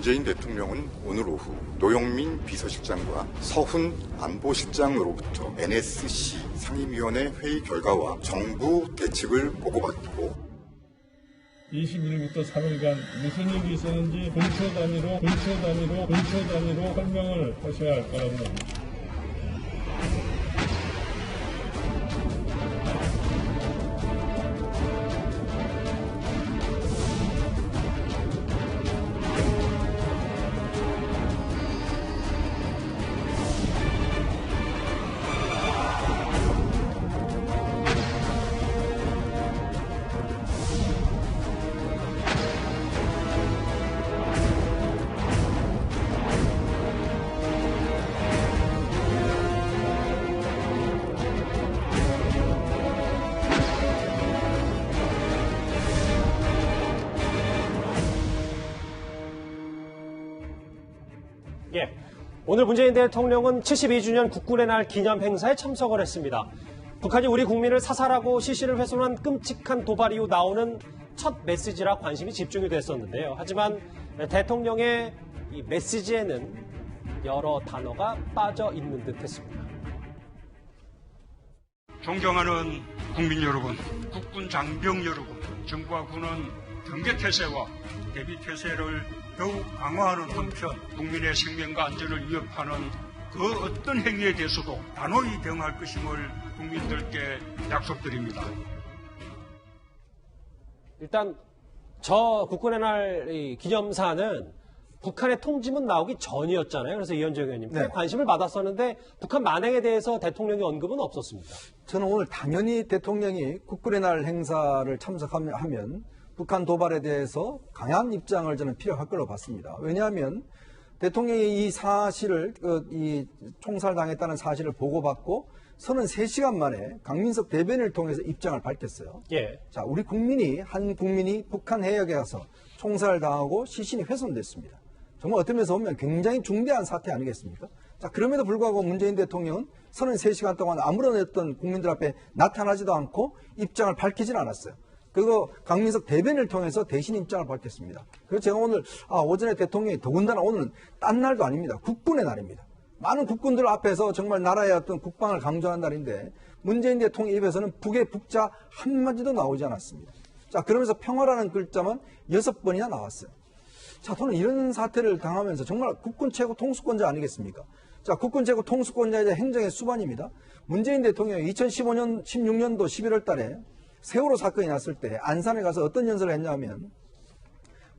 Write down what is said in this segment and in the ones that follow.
문재인 대통령은 오늘 오후 노영민 비서실장과 서훈 안보실장으로부터 NSC 상임위원회 회의 결과와 정부 대책을 보고받고 20일부터 3일간 무슨 일이 있었는지 분초 단위로 설명을 하셔야 할 거라고 봅니다. 오늘 문재인 대통령은 72주년 국군의 날 기념 행사에 참석을 했습니다. 북한이 우리 국민을 사살하고 시신을 훼손한 끔찍한 도발 이후 나오는 첫 메시지라 관심이 집중이 됐었는데요. 하지만 대통령의 이 메시지에는 여러 단어가 빠져 있는 듯했습니다. 존경하는 국민 여러분, 국군 장병 여러분, 정부와 군은 경계태세와 대비태세를 더욱 강화하는 한편 국민의 생명과 안전을 위협하는 그 어떤 행위에 대해서도 단호히 대응할 것임을 국민들께 약속드립니다. 일단 저 국군의 날 기념사는 북한의 통지문 나오기 전이었잖아요. 그래서 이현정 의원님 관심을 받았었는데 북한 만행에 대해서 대통령의 언급은 없었습니다. 저는 오늘 당연히 대통령이 국군의 날 행사를 참석하면 북한 도발에 대해서 강한 입장을 저는 필요할 걸로 봤습니다. 왜냐하면 대통령이 이 사실을, 이 총살당했다는 사실을 보고받고 33시간 만에 강민석 대변인을 통해서 입장을 밝혔어요. 자, 우리 국민이, 한 국민이 북한 해역에 가서 총살당하고 시신이 훼손됐습니다. 정말 어떤 면에서 보면 굉장히 중대한 사태 아니겠습니까? 자, 그럼에도 불구하고 문재인 대통령은 33시간 동안 아무런 어떤 국민들 앞에 나타나지도 않고 입장을 밝히진 않았어요. 그리고 강민석 대변인을 통해서 대신 입장을 밝혔습니다. 그래서 제가 오늘 오전에 대통령이 더군다나 오늘은 딴 날도 아닙니다. 국군의 날입니다. 많은 국군들 앞에서 정말 나라의 어떤 국방을 강조한 날인데 문재인 대통령 입에서는 북의 북자 한마디도 나오지 않았습니다. 자, 그러면서 평화라는 글자만 6번이나 나왔어요. 자, 저는 이런 사태를 당하면서 정말 국군 최고 통수권자 아니겠습니까? 자, 국군 최고 통수권자이자 행정의 수반입니다. 문재인 대통령이 2015년, 16년도 11월 달에 세월호 사건이 났을 때 안산에 가서 어떤 연설을 했냐면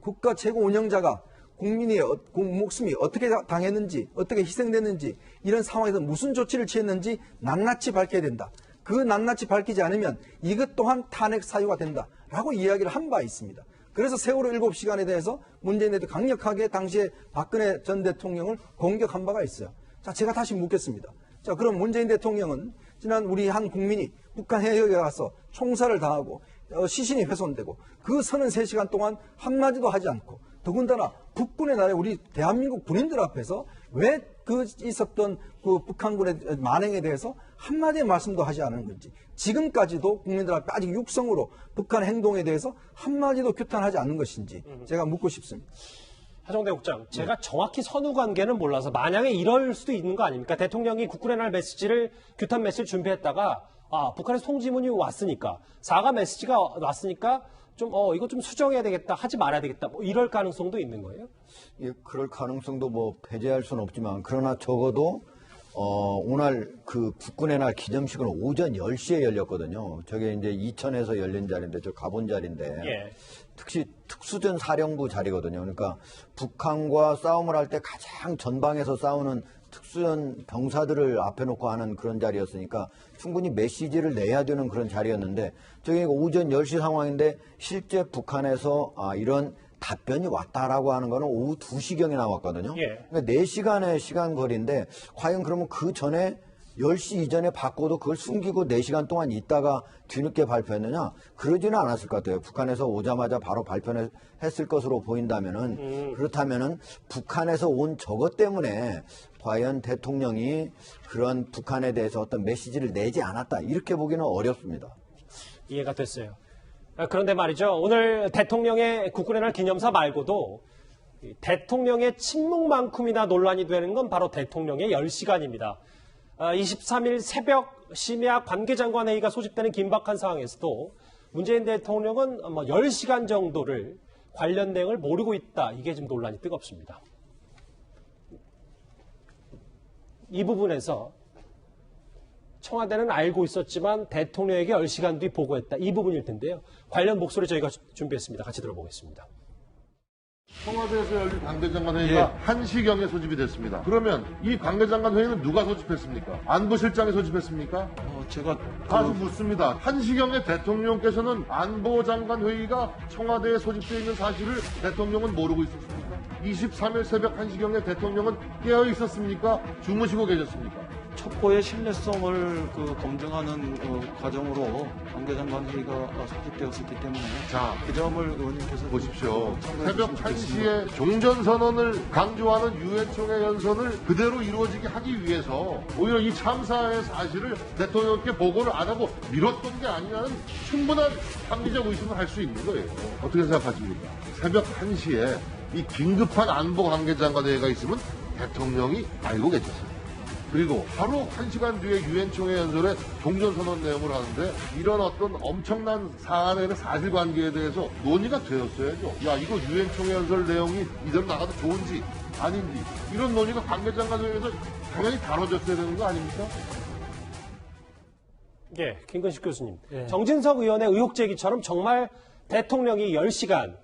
국가 최고 운영자가 국민의 목숨이 어떻게 당했는지 어떻게 희생됐는지 이런 상황에서 무슨 조치를 취했는지 낱낱이 밝혀야 된다. 그 낱낱이 밝히지 않으면 이것 또한 탄핵 사유가 된다라고 이야기를 한 바 있습니다. 그래서 세월호 7시간에 대해서 문재인 대통령이 강력하게 당시에 박근혜 전 대통령을 공격한 바가 있어요. 자, 제가 다시 묻겠습니다. 자, 그럼 문재인 대통령은 지난 우리 한 국민이 북한 해역에 가서 총살을 당하고 시신이 훼손되고 그 33시간 동안 한마디도 하지 않고 더군다나 국군의 날에 우리 대한민국 군인들 앞에서 왜 그 있었던 그 북한군의 만행에 대해서 한마디의 말씀도 하지 않은 건지 지금까지도 국민들 앞에 아직 육성으로 북한 행동에 대해서 한마디도 규탄하지 않는 것인지 제가 묻고 싶습니다. 하정대 국장, 제가 정확히 선후 관계는 몰라서 만약에 이럴 수도 있는 거 아닙니까? 대통령이 국군의 날 메시지를 규탄 메시지를 준비했다가 북한에서 통지문이 왔으니까 사과 메시지가 왔으니까 좀 이거 좀 수정해야 되겠다, 하지 말아야 되겠다, 뭐 이럴 가능성도 있는 거예요? 예, 그럴 가능성도 뭐 배제할 수는 없지만 그러나 적어도 오늘 그 국군의 날 기념식은 오전 10시에 열렸거든요. 저게 이제 이천에서 열린 자리인데 저 가본 자리인데 특수전 사령부 자리거든요. 그러니까 북한과 싸움을 할 때 가장 전방에서 싸우는 특수전 병사들을 앞에 놓고 하는 그런 자리였으니까 충분히 메시지를 내야 되는 그런 자리였는데 저게 오전 10시 상황인데 실제 북한에서 이런 답변이 왔다라고 하는 거는 오후 2시경에 나왔거든요. 그러니까 4시간의 시간 거리인데 과연 그러면 그 전에 10시 이전에 바꿔도 그걸 숨기고 4시간 동안 있다가 뒤늦게 발표했느냐? 그러지는 않았을 것 같아요. 북한에서 오자마자 바로 발표했을 것으로 보인다면은 그렇다면은 북한에서 온 저것 때문에 과연 대통령이 그런 북한에 대해서 어떤 메시지를 내지 않았다 이렇게 보기는 어렵습니다. 이해가 됐어요. 그런데 말이죠. 오늘 대통령의 국군의 날 기념사 말고도 대통령의 침묵만큼이나 논란이 되는 건 바로 대통령의 10시간입니다. 23일 새벽 심야 관계장관 회의가 소집되는 긴박한 상황에서도 문재인 대통령은 10시간 정도를 관련 내용을 모르고 있다. 이게 좀 논란이 뜨겁습니다. 이 부분에서 청와대는 알고 있었지만 대통령에게 10시간 뒤 보고했다. 이 부분일 텐데요. 관련 목소리 저희가 준비했습니다. 같이 들어보겠습니다. 청와대에서 열린 관계장관 회의가 1시경에 소집이 됐습니다. 그러면 이 관계장관 회의는 누가 소집했습니까? 안보실장이 소집했습니까? 제가 다시 묻습니다. 1시경에 대통령께서는 안보장관 회의가 청와대에 소집되어 있는 사실을 대통령은 모르고 있었습니까? 23일 새벽 1시경에 대통령은 깨어 있었습니까? 주무시고 계셨습니까? 첩보의 신뢰성을 검증하는 과정으로 관계장관 회의가 소집되었었기 때문에 자, 그 점을 의원님께서 보십시오. 참고해 새벽 주시면 좋겠습니다. 1시에 종전선언을 강조하는 유엔 총회 연설을 그대로 이루어지게 하기 위해서 오히려 이 참사의 사실을 대통령께 보고를 안 하고 미뤘던 게 아니라는 충분한 합리적 의심을 할 수 있는 거예요. 어떻게 생각하십니까? 새벽 1시에 이 긴급한 안보 관계장관 회의가 있으면 대통령이 알고 계셨어요. 그리고 바로 1시간 뒤에 유엔 총회 연설에 종전선언 내용을 하는데 이런 어떤 엄청난 사안의 사실관계에 대해서 논의가 되었어야죠. 야, 이거 유엔 총회 연설 내용이 이대로 나가도 좋은지 아닌지 이런 논의가 관계장관 회의에서 당연히 다뤄졌어야 되는 거 아닙니까? 예, 김근식 교수님. 정진석 의원의 의혹 제기처럼 정말 대통령이 10시간,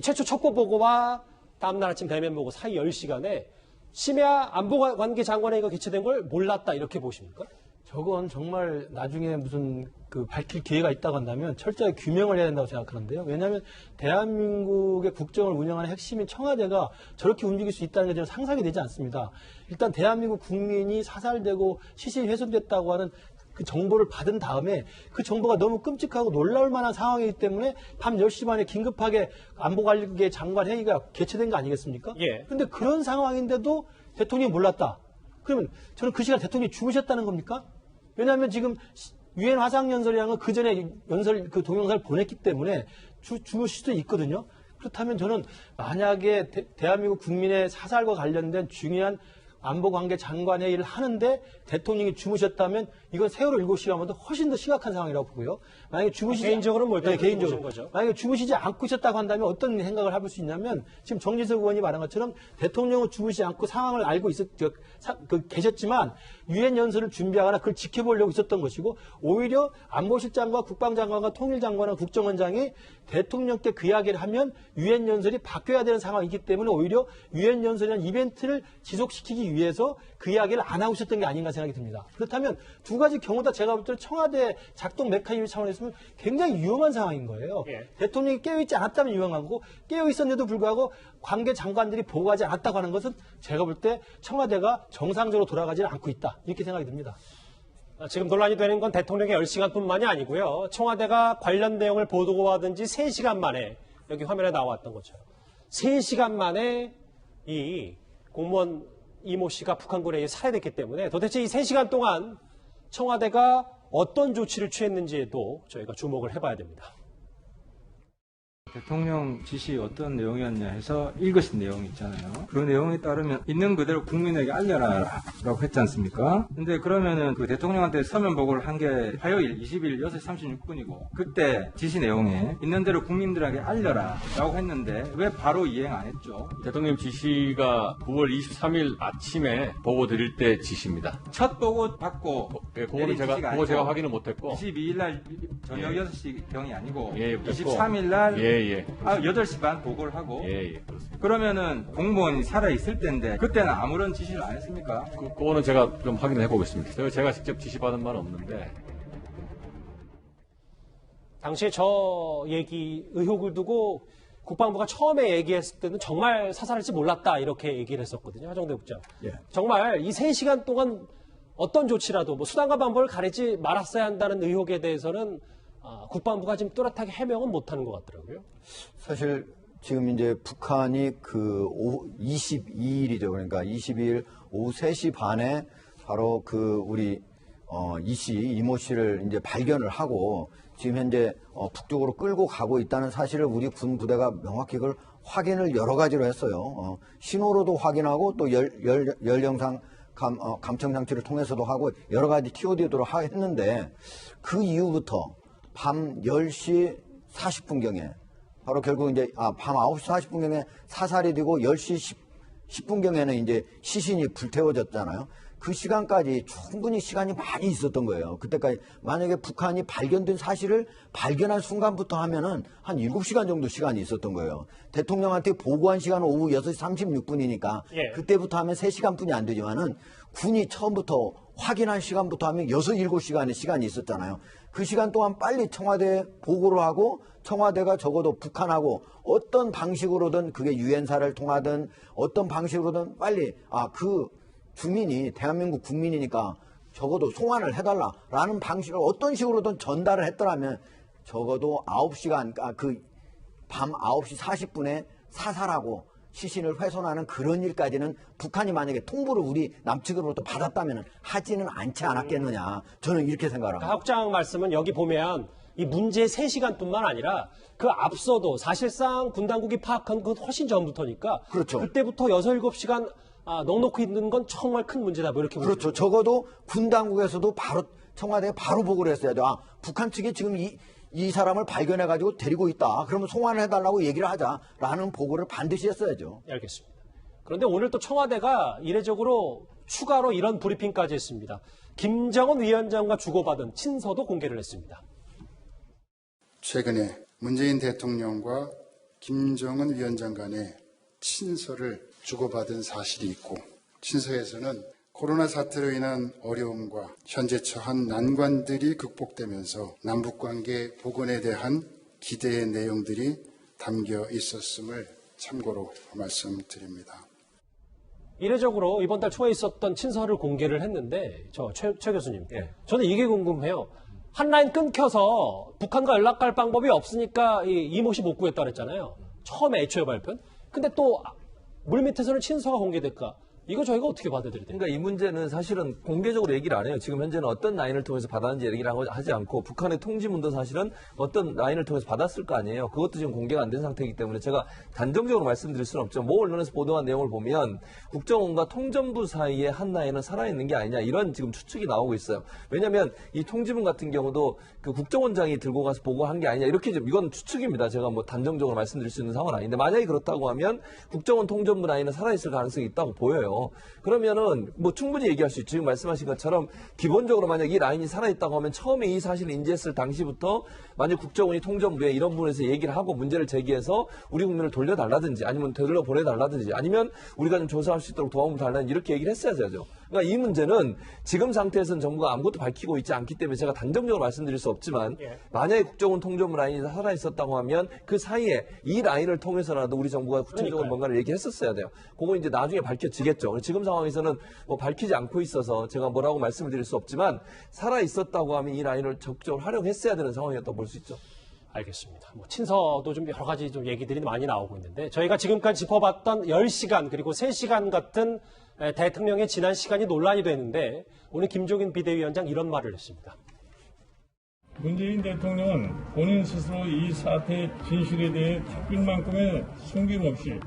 최초 첩보 보고와 다음날 아침 대면 보고 사이 10시간에 심야 안보관계장관회의가 개최된 걸 몰랐다 이렇게 보십니까? 저건 정말 나중에 무슨 밝힐 기회가 있다고 한다면 철저히 규명을 해야 된다고 생각하는데요. 왜냐하면 대한민국의 국정을 운영하는 핵심인 청와대가 저렇게 움직일 수 있다는 게 저는 상상이 되지 않습니다. 일단 대한민국 국민이 사살되고 시신이 훼손됐다고 하는 그 정보를 받은 다음에 그 정보가 너무 끔찍하고 놀라울 만한 상황이기 때문에 밤 10시 반에 긴급하게 안보관계 장관 회의가 개최된 거 아니겠습니까? 예. 그런데 그런 상황인데도 대통령이 몰랐다. 그러면 저는 그 시간 대통령이 주무셨다는 겁니까? 왜냐하면 지금 유엔 화상연설이라는 건 그 전에 연설, 그 동영상을 보냈기 때문에 주무실 수도 있거든요. 그렇다면 저는 만약에 대한민국 국민의 사살과 관련된 중요한 안보관계 장관 회의를 하는데 대통령이 주무셨다면 이건 세월호 7시간보다 훨씬 더 심각한 상황이라고 보고요. 만약에 주무시지 개인적으로는 뭘 때문에 개인적으로 주무신 거죠? 만약에 주무시지 않고 있었다고 한다면 어떤 생각을 해볼 수 있냐면 지금 정진석 의원이 말한 것처럼 대통령은 주무시지 않고 상황을 알고 계셨지만 유엔 연설을 준비하거나 그걸 지켜보려고 있었던 것이고 오히려 안보실장과 국방장관과 통일장관과 국정원장이 대통령께 그 이야기를 하면 유엔 연설이 바뀌어야 되는 상황이기 때문에 오히려 유엔 연설이라는 이벤트를 지속시키기 위해서 그 이야기를 안 하고 있었던 게 아닌가 생각이 듭니다. 그렇다면 두 가지 경우 다 제가 볼 때는 청와대 작동 메커니즘 차원에서 보면 굉장히 위험한 상황인 거예요. 예. 대통령이 깨어있지 않았다면 위험한 거고 깨어있었는데도 불구하고 관계 장관들이 보고하지 않았다고 하는 것은 제가 볼 때 청와대가 정상적으로 돌아가지 않고 있다. 이렇게 생각이 듭니다. 지금 논란이 되는 건 대통령의 10시간뿐만이 아니고요. 청와대가 관련 내용을 보도하든지 3시간 만에 여기 화면에 나왔던 것처럼 3시간 만에 이 공무원 이모 씨가 북한군에 의해 살해됐기 때문에 도대체 이 3시간 동안 청와대가 어떤 조치를 취했는지에도 저희가 주목을 해봐야 됩니다. 대통령 지시 어떤 내용이었냐 해서 읽으신 내용이 있잖아요. 그 내용에 따르면 있는 그대로 국민에게 알려라 라고 했지 않습니까? 근데 그러면은 그 대통령한테 서면 보고를 한 게 화요일 20일 6시 36분이고 그때 지시 내용에 있는 대로 국민들에게 알려라 라고 했는데 왜 바로 이행 안 했죠? 대통령 지시가 9월 23일 아침에 보고 드릴 때 지시입니다. 첫 보고 받고 그거는 제가 확인을 못했고 22일 날 저녁 예. 6시 경이 아니고 예, 23일 날 예. 8시 반 보고를 하고 예, 그렇습니다. 그러면은 공무원이 살아있을 때인데 그때는 아무런 지시를 안 했습니까? 그거는 제가 좀 확인을 해보겠습니다. 제가 직접 지시받은 바는 없는데 당시에 저 의혹을 두고 국방부가 처음에 얘기했을 때는 정말 사살할지 몰랐다 이렇게 얘기를 했었거든요. 하정대 국장. 예. 정말 이 3시간 동안 어떤 조치라도 수단과 방법을 가리지 말았어야 한다는 의혹에 대해서는 국방부가 지금 뚜렷하게 해명은 못하는 것 같더라고요. 사실 지금 이제 북한이 그 22일이죠. 그러니까 22일 오후 3시 반에 바로 그 우리 이모 씨를 이제 발견을 하고 지금 현재 북쪽으로 끌고 가고 있다는 사실을 우리 군 부대가 명확히 그걸 확인을 여러 가지로 했어요. 신호로도 확인하고 또 열 영상 감청 장치를 통해서도 하고 여러 가지 TOD도 했는데 그 이후부터 밤 10시 40분경에 바로 결국 이제 밤 9시 40분경에 사살이 되고 10시 10분경에는 이제 시신이 불태워졌잖아요. 그 시간까지 충분히 시간이 많이 있었던 거예요. 그때까지 만약에 북한이 발견된 사실을 발견한 순간부터 하면은 한 7시간 정도 시간이 있었던 거예요. 대통령한테 보고한 시간은 오후 6시 36분이니까 그때부터 하면 3시간뿐이 안 되지만은 군이 처음부터 확인한 시간부터 하면 6, 7시간의 시간이 있었잖아요. 그 시간 동안 빨리 청와대에 보고를 하고 청와대가 적어도 북한하고 어떤 방식으로든 그게 유엔사를 통하든 어떤 방식으로든 빨리 그 주민이 대한민국 국민이니까 적어도 송환을 해달라라는 방식을 어떤 식으로든 전달을 했더라면 적어도 9시간, 밤 9시 40분에 사살하고 시신을 훼손하는 그런 일까지는 북한이 만약에 통보를 우리 남측으로부터 받았다면 하지는 않지 않았겠느냐. 저는 이렇게 생각합니다. 학장 말씀은 여기 보면 이 문제의 3시간뿐만 아니라 그 앞서도 사실상 군 당국이 파악한 그 훨씬 전부터니까 그렇죠. 그때부터 6, 7시간 넉넉히 있는 건 정말 큰 문제다. 뭐 이렇게 그렇죠. 적어도 군 당국에서도 바로 청와대에 바로 보고를 했어야죠. 북한 측이 지금 이 사람을 발견해가지고 데리고 있다. 그러면 송환을 해달라고 얘기를 하자라는 보고를 반드시 했어야죠. 알겠습니다. 그런데 오늘 또 청와대가 이례적으로 추가로 이런 브리핑까지 했습니다. 김정은 위원장과 주고받은 친서도 공개를 했습니다. 최근에 문재인 대통령과 김정은 위원장 간의 친서를 주고받은 사실이 있고 친서에서는 코로나 사태로 인한 어려움과 현재 처한 난관들이 극복되면서 남북관계 복원에 대한 기대의 내용들이 담겨 있었음을 참고로 말씀드립니다. 이례적으로 이번 달 초에 있었던 친서를 공개를 했는데 최 교수님, 저는 이게 궁금해요. 한 라인 끊겨서 북한과 연락할 방법이 없으니까 이모씨 못 구했다 그랬잖아요. 처음에 애초에 발표는. 근데 또 물밑에서는 친서가 공개될까? 이거 저희가 어떻게 받아들여야 돼요? 그러니까 이 문제는 사실은 공개적으로 얘기를 안 해요. 지금 현재는 어떤 라인을 통해서 받았는지 얘기를 하지 않고 북한의 통지문도 사실은 어떤 라인을 통해서 받았을 거 아니에요. 그것도 지금 공개가 안 된 상태이기 때문에 제가 단정적으로 말씀드릴 수는 없죠. 모 언론에서 보도한 내용을 보면 국정원과 통전부 사이에 한 라인은 살아있는 게 아니냐 이런 지금 추측이 나오고 있어요. 왜냐하면 이 통지문 같은 경우도 그 국정원장이 들고 가서 보고한 게 아니냐 이렇게 좀 이건 추측입니다. 제가 뭐 단정적으로 말씀드릴 수 있는 상황은 아닌데 만약에 그렇다고 하면 국정원 통전부 라인은 살아있을 가능성이 있다고 보여요. 그러면은 뭐 충분히 얘기할 수 있죠. 지금 말씀하신 것처럼 기본적으로 만약 이 라인이 살아있다고 하면 처음에 이 사실을 인지했을 당시부터 만약 국정원이 통전부에 이런 부분에서 얘기를 하고 문제를 제기해서 우리 국민을 돌려달라든지 아니면 되돌려 보내달라든지 아니면 우리가 좀 조사할 수 있도록 도움을 달라는 이렇게 얘기를 했어야죠. 그러니까 이 문제는 지금 상태에서는 정부가 아무것도 밝히고 있지 않기 때문에 제가 단정적으로 말씀드릴 수 없지만 만약에 국정원 통전부 라인이 살아있었다고 하면 그 사이에 이 라인을 통해서라도 우리 정부가 구체적으로 뭔가를 얘기했었어야 돼요. 그거 이제 나중에 밝혀지겠죠. 지금 상황에서는 뭐 밝히지 않고 있어서 제가 뭐라고 말씀을 드릴 수 없지만 살아있었다고 하면 이 라인을 적극적으로 활용했어야 되는 상황이었다고 볼 수 있죠. 알겠습니다. 뭐 친서도 좀 여러 가지 좀 얘기들이 많이 나오고 있는데 저희가 지금까지 짚어봤던 10시간 그리고 3시간 같은 대통령의 지난 시간이 논란이 되는데 오늘 김종인 비대위원장 이런 말을 했습니다. 문재인 대통령은 본인 스스로 이 사태의 진실에 대해 특별만큼의 숨김없이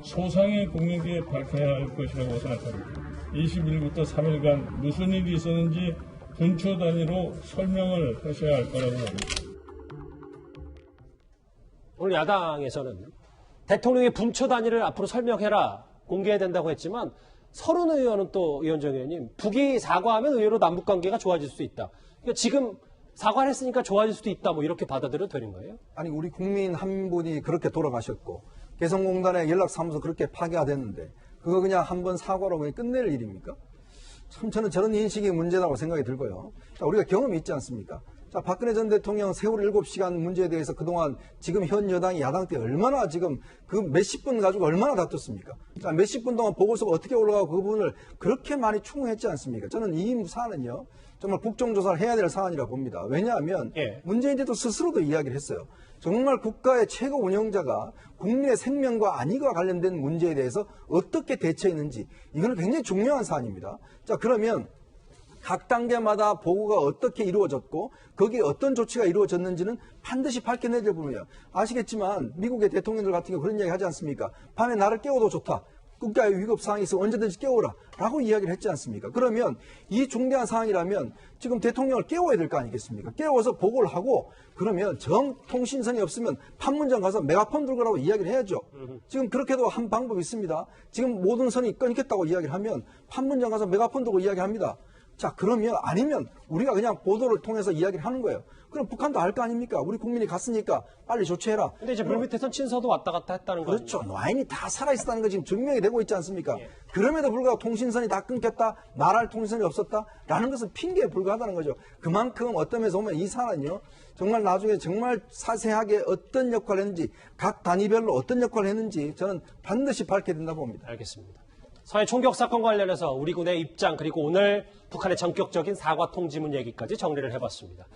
소상히 국민에게 밝혀야 할 것이라고 생각합니다. 20일부터 3일간 무슨 일이 있었는지 분초 단위로 설명을 하셔야 할 거라고 봅니다. 오늘 야당에서는 대통령의 분초 단위를 앞으로 설명해라 공개해야 된다고 했지만 서른 의원은 또 이현정 의원님 북이 사과하면 의외로 남북관계가 좋아질 수도 있다. 그러니까 지금 사과를 했으니까 좋아질 수도 있다 뭐 이렇게 받아들여도 되는 거예요? 아니 우리 국민 한 분이 그렇게 돌아가셨고 개성공단의 연락사무소 그렇게 파괴가 됐는데 그거 그냥 한번 사과로 그냥 끝낼 일입니까? 참 저는 저런 인식이 문제라고 생각이 들고요. 자, 우리가 경험이 있지 않습니까? 자, 박근혜 전 대통령 세월 7시간 문제에 대해서 그동안 지금 현 여당이 야당 때 얼마나 지금 그 몇십 분 가지고 얼마나 다퉜습니까? 자, 몇십 분 동안 보고서가 어떻게 올라가고 그 부분을 그렇게 많이 추궁했지 않습니까? 저는 이 사안은요, 정말 국정조사를 해야 될 사안이라고 봅니다. 왜냐하면 문재인 대통령 스스로도 이야기를 했어요. 정말 국가의 최고 운영자가 국민의 생명과 안위와 관련된 문제에 대해서 어떻게 대처했는지 이거는 굉장히 중요한 사안입니다. 자, 그러면 각 단계마다 보고가 어떻게 이루어졌고 거기에 어떤 조치가 이루어졌는지는 반드시 밝혀내야 될 부분이에요. 아시겠지만 미국의 대통령들 같은 경우 그런 이야기 하지 않습니까? 밤에 나를 깨워도 좋다. 국가의 위급 상황이 있으면 언제든지 깨워라 라고 이야기를 했지 않습니까? 그러면 이 중대한 상황이라면 지금 대통령을 깨워야 될 거 아니겠습니까? 깨워서 보고를 하고 그러면 정통신선이 없으면 판문점 가서 메가폰 들고 라고 이야기를 해야죠. 지금 그렇게도 한 방법이 있습니다. 지금 모든 선이 끊겼다고 이야기를 하면 판문점 가서 메가폰 들고 이야기합니다. 자, 그러면 아니면 우리가 그냥 보도를 통해서 이야기를 하는 거예요. 그럼 북한도 알 거 아닙니까? 우리 국민이 갔으니까 빨리 조치해라. 근데 이제 물밑에선 친서도 왔다 갔다 했다는 거죠. 그렇죠. 라인이 다 살아있다는 거 지금 증명이 되고 있지 않습니까? 그럼에도 불구하고 통신선이 다 끊겼다, 말할 통신선이 없었다라는 것은 핑계에 불과하다는 거죠. 그만큼 어떤 면에서 보면 이 사안은요, 정말 나중에 정말 사세하게 어떤 역할을 했는지, 각 단위별로 어떤 역할을 했는지 저는 반드시 밝혀야 된다고 봅니다. 알겠습니다. 서해 총격 사건 관련해서 우리 군의 입장 그리고 오늘 북한의 전격적인 사과 통지문 얘기까지 정리를 해봤습니다.